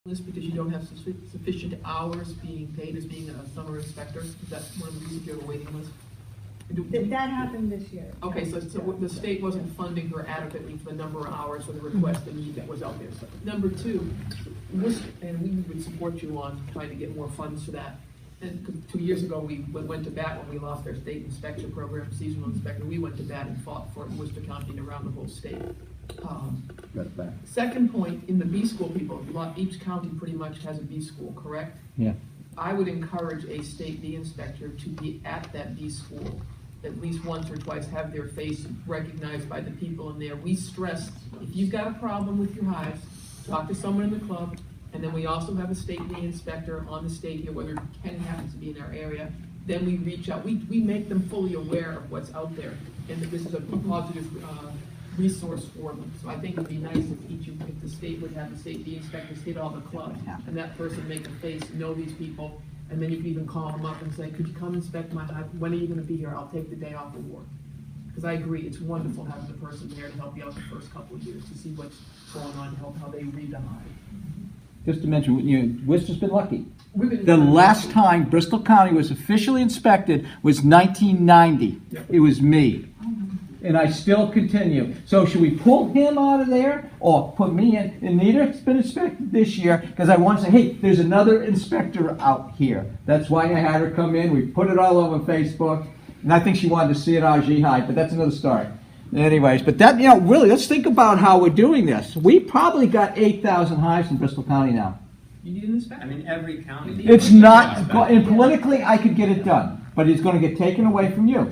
This because you don't have sufficient hours being paid as being a summer inspector? Is that one of the reasons you have a waiting list? That happened this year. Okay, so the state wasn't funding her adequately for the number of hours for the request, the need that was out there. So, number two, and we would support you on trying to get more funds for that. And 2 years ago, we went to bat when we lost our state inspection program, seasonal inspector. We went to bat and fought for it in Worcester County and around the whole state. Second point, in the B school people, each county pretty much has a B school, correct? Yeah. I would encourage a state B inspector to be at that B school at least once or twice, have their face recognized by the people in there. We stress, if you've got a problem with your hives, talk to someone in the club, and then we also have a state B inspector on the state here, whether Ken happens to be in our area. Then we reach out, we make them fully aware of what's out there, and that this is a positive resource for them. So I think it'd be nice if the state would have the state B inspectors hit all the clubs, and that person make a face, know these people, and then you can even call them up and say, could you come inspect my hive? When are you gonna be here? I'll take the day off of work. Because I agree, it's wonderful having the person there to help you out the first couple of years, to see what's going on, to help how they read the hive. Just to mention, Worcester's been lucky. The The last time Bristol County was officially inspected was 1990. Yep. It was me. And I still continue. So should we pull him out of there or put me in? And Anita's been inspected this year because I want to say, hey, there's another inspector out here. That's why I had her come in. We put it all over Facebook. And I think she wanted to see an RG hive, but that's another story. Anyways, but that, really, let's think about how we're doing this. We probably got 8,000 hives in Bristol County now. You need an inspector. I mean, every county. It's not, and politically, I could get it done, but it's going to get taken away from you.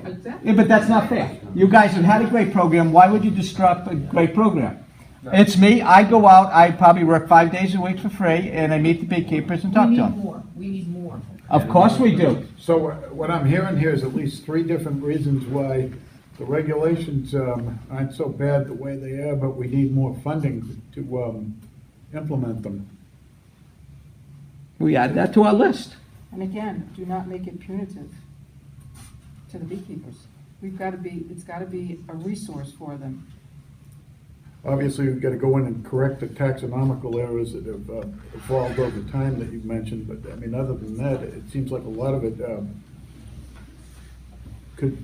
Exactly. Yeah, but that's not fair. You guys have had a great program. Why would you disrupt a great program? It's me. I go out. I probably work 5 days a week for free, and I meet the beekeepers and talk to them. We need more. Of course we do. So what I'm hearing here is at least 3 different reasons why the regulations aren't so bad the way they are, but we need more funding to implement them. We add that to our list. And again, do not make it punitive to the beekeepers. It's got to be a resource for them. Obviously, we've got to go in and correct the taxonomical errors that have evolved over time that you mentioned, but I mean, other than that, it seems like a lot of it could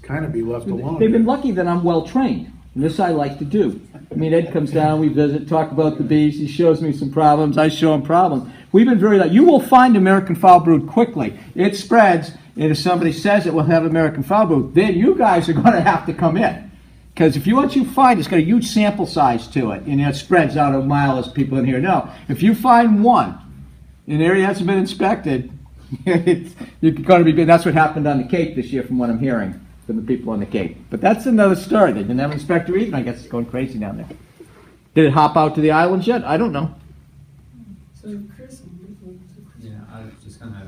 kind of be left alone. They've been lucky that I'm well-trained, and this I like to do. I mean, Ed comes down, we visit, talk about the bees, he shows me some problems, I show him problems. We've been very lucky. You will find American foul brood quickly. It spreads, and if somebody says it will have American foul brood, then you guys are going to have to come in. Because once you find it's got a huge sample size to it, and it spreads out a mile, as people in here know. If you find one in an area that hasn't been inspected, you're going to be good. That's what happened on the Cape this year, from what I'm hearing from the people on the Cape. But that's another story. They didn't have an inspector either. I guess it's going crazy down there. Did it hop out to the islands yet? I don't know. So Chris, Yeah, I was just going to,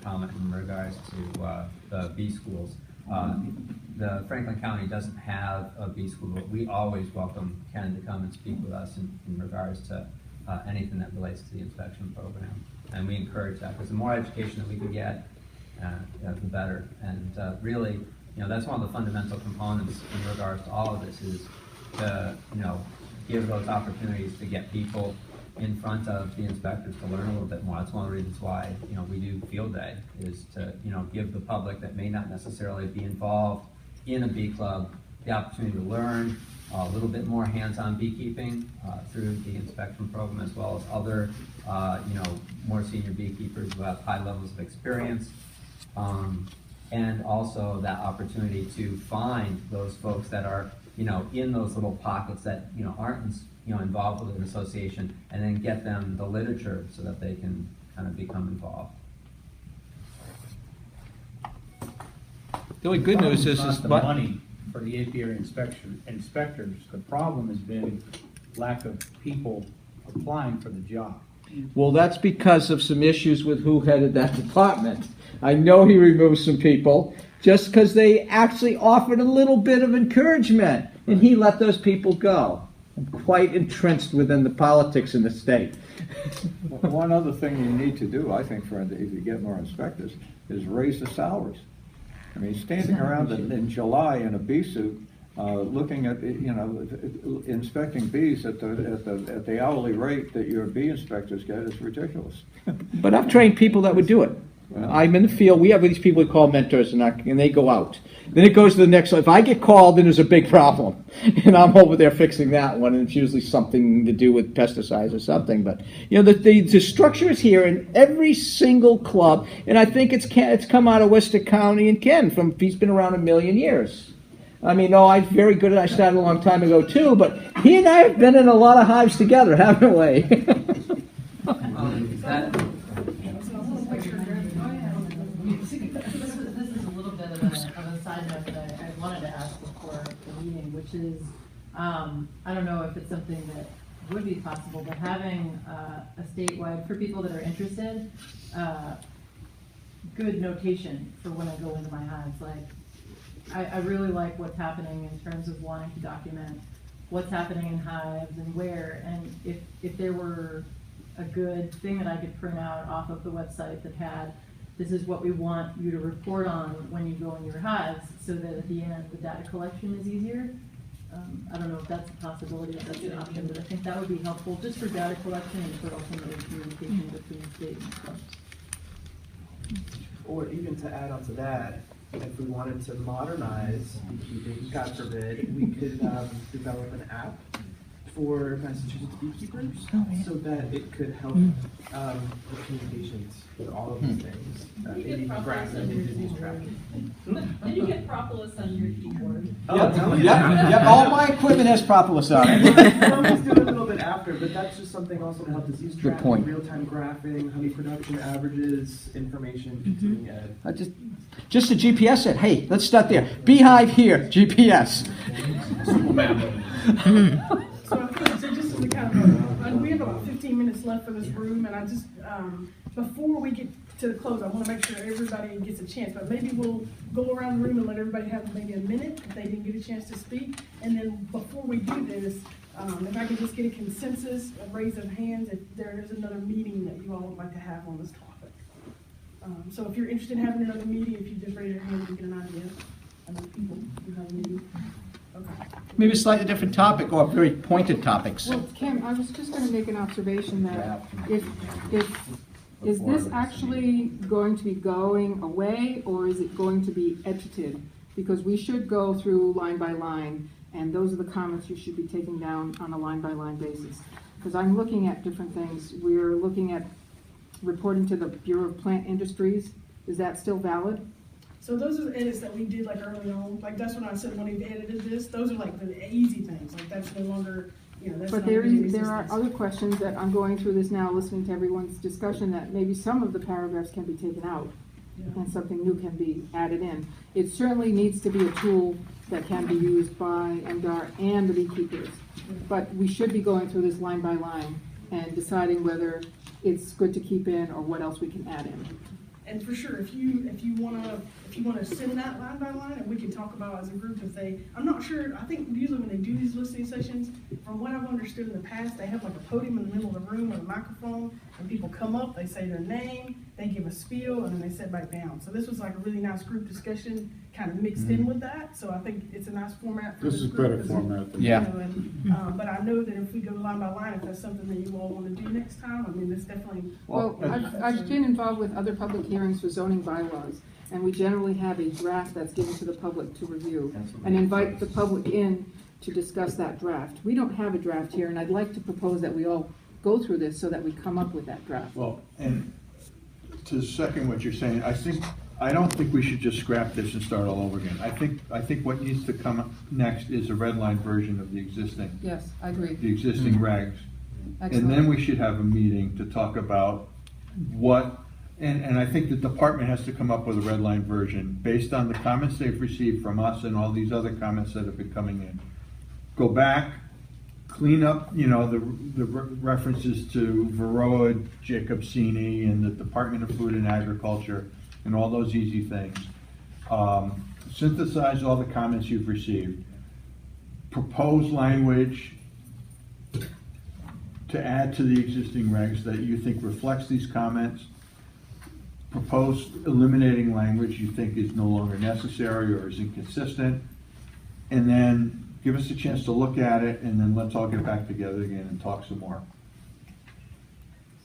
comment in regards to the B schools. The Franklin County doesn't have a B school, but we always welcome Ken to come and speak with us in regards to anything that relates to the inspection program. And we encourage that, because the more education that we can get, the better. And really, that's one of the fundamental components in regards to all of this is to, give those opportunities to get people in front of the inspectors to learn a little bit more. That's one of the reasons why, we do field day, is to, give the public that may not necessarily be involved in a bee club the opportunity to learn a little bit more hands-on beekeeping through the inspection program, as well as other, more senior beekeepers who have high levels of experience. And also that opportunity to find those folks that are, in those little pockets that, aren't, involved with an association, and then get them the literature so that they can kind of become involved. The only good news is Not the money for the apiary inspectors. The problem has been lack of people applying for the job. well, that's because of some issues with who headed that department. I know he removed some people just because they actually offered a little bit of encouragement, and he let those people go. I'm quite entrenched within the politics in the state. One other thing you need to do, I think, if you get more inspectors, is raise the salaries. I mean, standing around in July in a bee suit looking at, inspecting bees at the hourly rate that your bee inspectors get is ridiculous. But I've trained people that would do it. I'm in the field. We have these people we call mentors, and they go out. Then it goes to the next one. If I get called, then there's a big problem, and I'm over there fixing that one, and it's usually something to do with pesticides or something. But the structure is here in every single club, and I think it's come out of Worcester County and Ken. He's been around a million years. I mean, I'm very good at. I started a long time ago too, but he and I have been in a lot of hives together, haven't we? This is a little bit of a side note that I wanted to ask before the meeting, which is, I don't know if it's something that would be possible, but having a statewide, for people that are interested, good notation for when I go into my hives. Like, I really like what's happening in terms of wanting to document what's happening in hives and where, and if there were a good thing that I could print out off of the website that had, this is what we want you to report on when you go in your hives, so that at the end, the data collection is easier. I don't know if that's a possibility, if that's an option, but I think that would be helpful just for data collection and for ultimately communication between state and clubs. Or even to add on to that, if we wanted to modernize beekeeping, God forbid, we could develop an app for Massachusetts beekeepers so that it could help with communications with all of these things, maybe graphing and disease tracking. Did you get propolis on your keyboard? Yep. All my equipment has propolis on it. We'll always do it a little bit after, but that's just something also to help disease Good tracking, point. real-time graphing, honey production averages, information, continuing ed. Just the GPS said, hey, let's start there. Beehive here, GPS. So just as a kind of, we have about 15 minutes left for this room, and I just, before we get to the close, I want to make sure everybody gets a chance, but maybe we'll go around the room and let everybody have maybe a minute if they didn't get a chance to speak. And then before we do this, if I could just get a consensus, a raise of hands, if there is another meeting that you all would like to have on this topic. So if you're interested in having another meeting, if you just raise your hand, we get an idea of the people who have a meeting. Okay. Maybe a slightly different topic or very pointed topics. Well, Kim, I was just gonna make an observation that is this actually going to be going away, or is it going to be edited? Because we should go through line by line, and those are the comments you should be taking down on a line by line basis. Because I'm looking at different things. We're looking at reporting to the Bureau of Plant Industries. Is that still valid? So those are the edits that we did like early on. Like that's when I said when we edited this. Those are like the easy things. Like that's no longer, that's But not really in there are existence. other questions that I'm going through this now, listening to everyone's discussion, that maybe some of the paragraphs can be taken out and something new can be added in. It certainly needs to be a tool that can be used by MDR and the beekeepers. But we should be going through this line by line and deciding whether it's good to keep in or what else we can add in. And for sure, if you wanna send that line by line, and we can talk about as a group I'm not sure, I think usually when they do these listening sessions, from what I've understood in the past, they have like a podium in the middle of the room with a microphone, and people come up, they say their name, they give a spiel, and then they sit back down. So this was like a really nice group discussion, kind of mixed in with that, so I think it's a nice format for This this is group. better format than. Yeah. But I know that if we go line by line, if that's something that you all wanna do next time, I mean, that's definitely. Well, I've been involved with other public hearings for zoning bylaws, and we generally have a draft that's given to the public to review and invite the public in to discuss that draft. We don't have a draft here, and I'd like to propose that we all go through this so that we come up with that draft. Well, and to second what you're saying, I don't think we should just scrap this and start all over again. I think what needs to come up next is a red line version of the existing Yes, I agree. regs. And Excellent. then we should have a meeting to talk about what, and I think the department has to come up with a red line version based on the comments they've received from us and all these other comments that have been coming in. Go back, clean up, the references to Varroa, Jacobsini, and the Department of Food and Agriculture, and all those easy things. Synthesize all the comments you've received. Propose language to add to the existing regs that you think reflects these comments. Propose eliminating language you think is no longer necessary or is inconsistent. and then give us a chance to look at it, and then let's all get back together again and talk some more.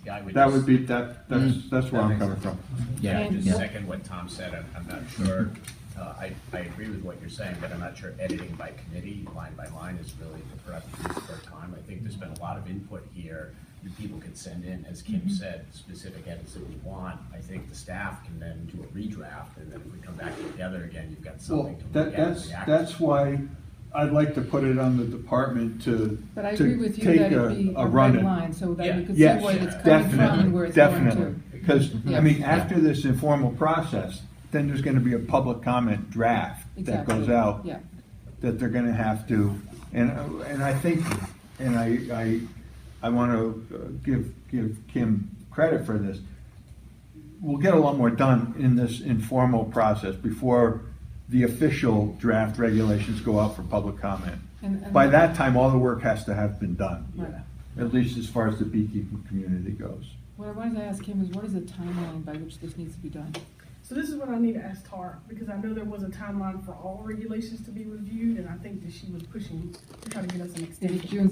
Yeah, I would That just- would be, that's where I'm coming from. Yeah, And- just second what Tom said, I'm not sure, I agree with what you're saying, but I'm not sure editing by committee, line by line, is really the correct use of our time. I think there's been a lot of input here, that people could send in, as Kim said, specific edits that we want. I think the staff can then do a redraft, and then if we come back together again, you've got Well, something to look at and react to. that's why I'd like to put it on the department to, But I to agree with you take that it be a run red at- line, so that we could see Yes, where it's coming from and where it's going definitely. to. Because, I Yes. mean, after this informal process, then there's gonna be a public comment draft that Exactly. goes out. Yeah. That they're gonna have to, and I think, and I wanna give Kim credit for this. We'll get a lot more done in this informal process before the official draft regulations go out for public comment. And- By that time, all the work has to have been done. Right. At least as far as the beekeeping community goes. What I wanted to ask him is, what is the timeline by which this needs to be done? So this is what I need to ask Tara, because I know there was a timeline for all regulations to be reviewed, and I think that she was pushing to try to get us an Is it extension. June